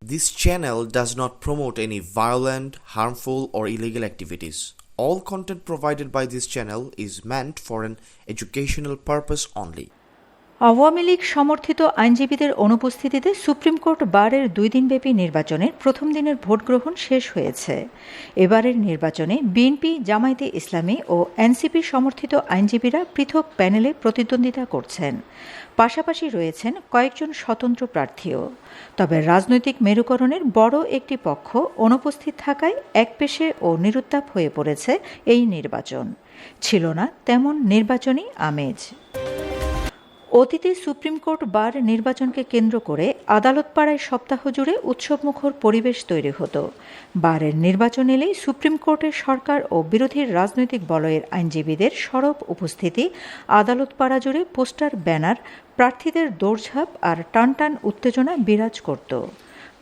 This channel does not promote any violent, harmful, or illegal activities. All content provided by this channel is meant for an educational purpose only. Awami League সমর্থিত আইনজীবীদের অনুপস্থিতিতে supreme court বারের 2 দিনব্যাপী নির্বাচনের প্রথম দিনের vote গ্রহণ শেষ হয়েছে। এবারের নির্বাচনে বিএনপি, জামায়াতে ইসলামী ও এনসিপি সমর্থিত আইনজীবীরা পৃথক প্যানেলে প্রতিদ্বন্দ্বিতা করছেন। পাশাপাশি রয়েছেন কয়েকজন স্বতন্ত্র প্রার্থীও। তবে রাজনৈতিক মেরুকরণের বড় একটি পক্ষ অনুপস্থিত থাকায় একপেশে ও নিরুত্তাপ হয়ে পড়েছে এই নির্বাচন। ছিল না তেমন নির্বাচনী আমেজ। অতীতে সুপ্রিম কোর্ট বার নির্বাচনকে কেন্দ্র করে আদালত পাড়ায় সপ্তাহ জুড়ে উৎসবমুখর পরিবেশ তৈরি হতো। বারের নির্বাচন এলেই সুপ্রিম কোর্টের সরকার ও বিরোধী রাজনৈতিক বলয়ের আইনজীবীদের সরব উপস্থিতি, আদালত পাড়া জুড়ে পোস্টার, ব্যানার, প্রার্থীদের দৌড়ঝাঁপ আর টানটান উত্তেজনা বিরাজ করত।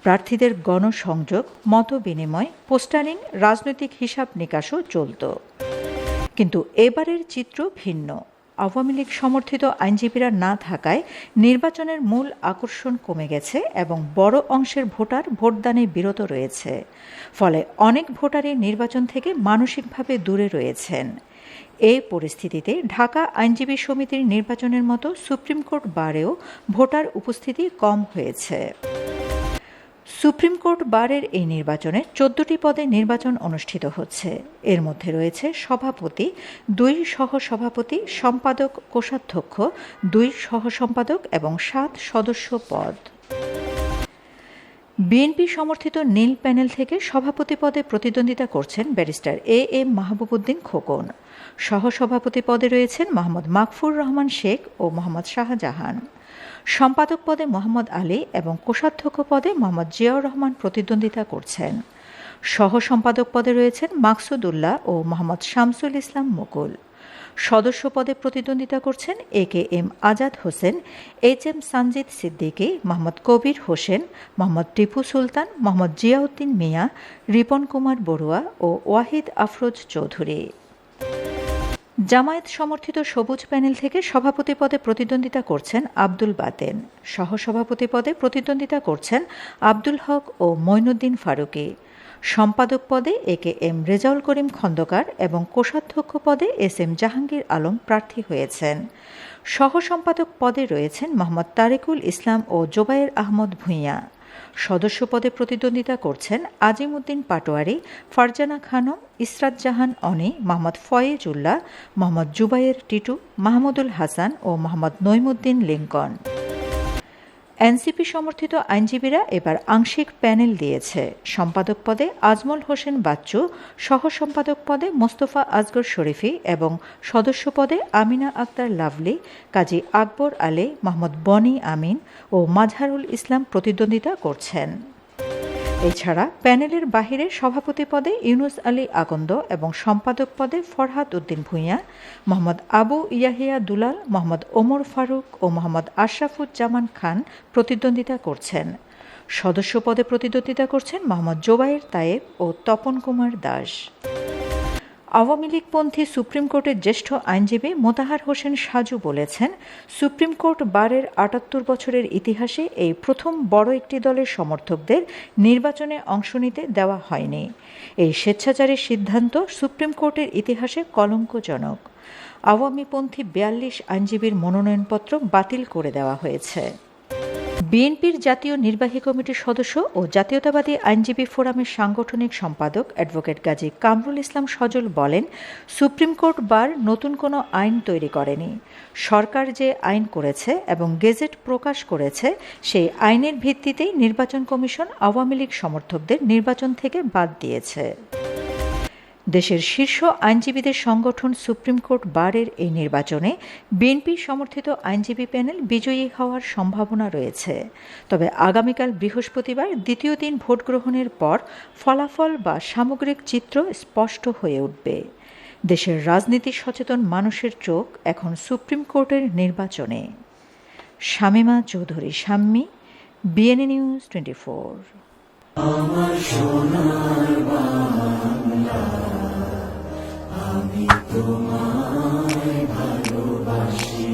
প্রার্থীদের গণসংযোগ, মত বিনিময়, পোস্টারিং, রাজনৈতিক হিসাব নিকাশও চলত। কিন্তু এবারের চিত্র ভিন্ন। আওয়ামী লীগ সমর্থিত আইনজীবীরা না থাকায় নির্বাচনের মূল আকর্ষণ কমে গেছে এবং বড় অংশের ভোটার ভোটদানে বিরত রয়েছে। ফলে অনেক ভোটারই নির্বাচন থেকে মানসিকভাবে দূরে রয়েছেন। এই পরিস্থিতিতে ঢাকা আইনজীবী সমিতির নির্বাচনের মতো সুপ্রিম কোর্ট বারেও ভোটার উপস্থিতি কম হয়েছে। সুপ্রিম কোর্ট বারের এই নির্বাচনে 14টি পদে নির্বাচন অনুষ্ঠিত হচ্ছে। এর মধ্যে রয়েছে সভাপতি, 2 সহসভাপতি, সম্পাদক, কোষাধ্যক্ষ, 2 সহসম্পাদক এবং 7 সদস্য পদ। বিএনপি সমর্থিত নীল প্যানেল থেকে সভাপতি পদে প্রতিদ্বন্দ্বিতা করছেন ব্যারিস্টার এ.এম. মাহবুবউদ্দিন খোকন। সহসভাপতি পদে রয়েছেন মোহাম্মদ মাকফুর রহমান শেখ ও মোহাম্মদ শাহজাহান। সম্পাদক পদে মোহাম্মদ আলী এবং কোষাধ্যক্ষ পদে মোহাম্মদ জিয়াউর রহমান প্রতিদ্বন্দ্বিতা করছেন। সহ সম্পাদক পদে রয়েছেন মাকসুদুল্লাহ ও মোহাম্মদ শামসুল ইসলাম মুকুল। সদস্য পদে প্রতিদ্বন্দ্বিতা করছেন এ.কে.এম. আজাদ হোসেন, এইচ.এম. সানজিদ সিদ্দিকী, মোহাম্মদ কবির হোসেন, মোহাম্মদ টিপু সুলতান, মোহাম্মদ জিয়াউদ্দিন মিয়া, রিপন কুমার বড়ুয়া ও ওয়াহিদ আফরোজ চৌধুরী। জামায়াত সমর্থিত সবুজ প্যানেল থেকে সভাপতি পদে প্রতিদ্বন্দ্বিতা করছেন আব্দুল বাতেন। সহসভাপতি পদে প্রতিদ্বন্দ্বিতা করছেন আব্দুল হক ও মঈনুদ্দিন ফারুকী। সম্পাদক পদে এ.কে.এম. রেজাউল করিম খন্দকার এবং কোষাধ্যক্ষ পদে এস.এম. জাহাঙ্গীর আলম প্রার্থী হয়েছেন। সহসম্পাদক পদে রয়েছেন মোহাম্মদ তারেকুল ইসলাম ও জোবায়ের আহমদ ভূঁইয়া। সদস্য পদে প্রতিদ্বন্দ্বিতা করছেন আজিম উদ্দিন পাটোয়ারি, ফারজানা খানম, ইসরাত জাহান অনি, মোহাম্মদ ফয়েজুল্লাহ, মোহাম্মদ জুবায়ের টিটু, মাহমুদুল হাসান ও মোহাম্মদ নইমুদ্দিন লিঙ্কন। এনসিপি সমর্থিত আইনজীবীরা এবার আংশিক প্যানেল দিয়েছে। সম্পাদক পদে আজমল হোসেন বাচ্চু, সহসম্পাদক পদে মোস্তফা আসগর শরীফী এবং সদস্য পদে আমিনা আক্তার লাভলি, কাজী আকবর আলী, মোহাম্মদ বনি আমিন ও মাজহারুল ইসলাম প্রতিদ্বন্দ্বিতা করছেন। এছাড়া প্যানেলের বাহিরে সভাপতি পদে ইউনুস আলী আকন্দ এবং সম্পাদক পদে ফরহাদ উদ্দিন ভূঁইয়া, মোহাম্মদ আবু ইয়াহিয়া দুলাল, মোহাম্মদ ওমর ফারুক ও মোহাম্মদ আশরাফুজ্জামান খান প্রতিদ্বন্দ্বিতা করছেন। সদস্য পদে প্রতিদ্বন্দ্বিতা করছেন মোহাম্মদ জোবায়ের তায়েব ও তপন কুমার দাস। আওয়ামী লীগপন্থী সুপ্রিম কোর্টের জ্যেষ্ঠ আইনজীবী মোতাহার হোসেন সাজু বলেছেন, সুপ্রিম কোর্ট বারের 78 বছরের ইতিহাসে এই প্রথম বড় একটি দলের সমর্থকদের নির্বাচনে অংশ নিতে দেওয়া হয়নি। এই স্বেচ্ছাচারী সিদ্ধান্ত সুপ্রিম কোর্টের ইতিহাসে কলঙ্কজনক। আওয়ামীপন্থী 42 আইনজীবীর মনোনয়নপত্র বাতিল করে দেওয়া হয়েছে। বিএনপির জাতীয় নির্বাহী কমিটির সদস্য ও জাতীয়তাবাদী আইনজীবী ফোরামের সাংগঠনিক সম্পাদক অ্যাডভোকেট গাজী কামরুল ইসলাম সজল বলেন, সুপ্রিম কোর্ট বার নতুন কোনো আইন তৈরি করেনি। সরকার যে আইন করেছে এবং গেজেট প্রকাশ করেছে, সেই আইনের ভিত্তিতেই নির্বাচন কমিশন আওয়ামী লীগ সমর্থকদের নির্বাচন থেকে বাদ দিয়েছে। দেশের শীর্ষ আইনজীবীদের সংগঠন সুপ্রিম কোর্ট বারের এই নির্বাচনে বিএনপি সমর্থিত আইনজীবী প্যানেল বিজয়ী হওয়ার সম্ভাবনা রয়েছে। তবে আগামীকাল বৃহস্পতিবার দ্বিতীয় দিন ভোট গ্রহণের পর ফলাফল বা সামগ্রিক চিত্র স্পষ্ট হয়ে উঠবে। দেশের রাজনীতি সচেতন মানুষের চোখ এখন সুপ্রিম কোর্টের নির্বাচনে। Shamima Chowdhury Shammi, BNA news 24। আমার সোনার বাংলা, আমি তোমায় ভালোবাসি।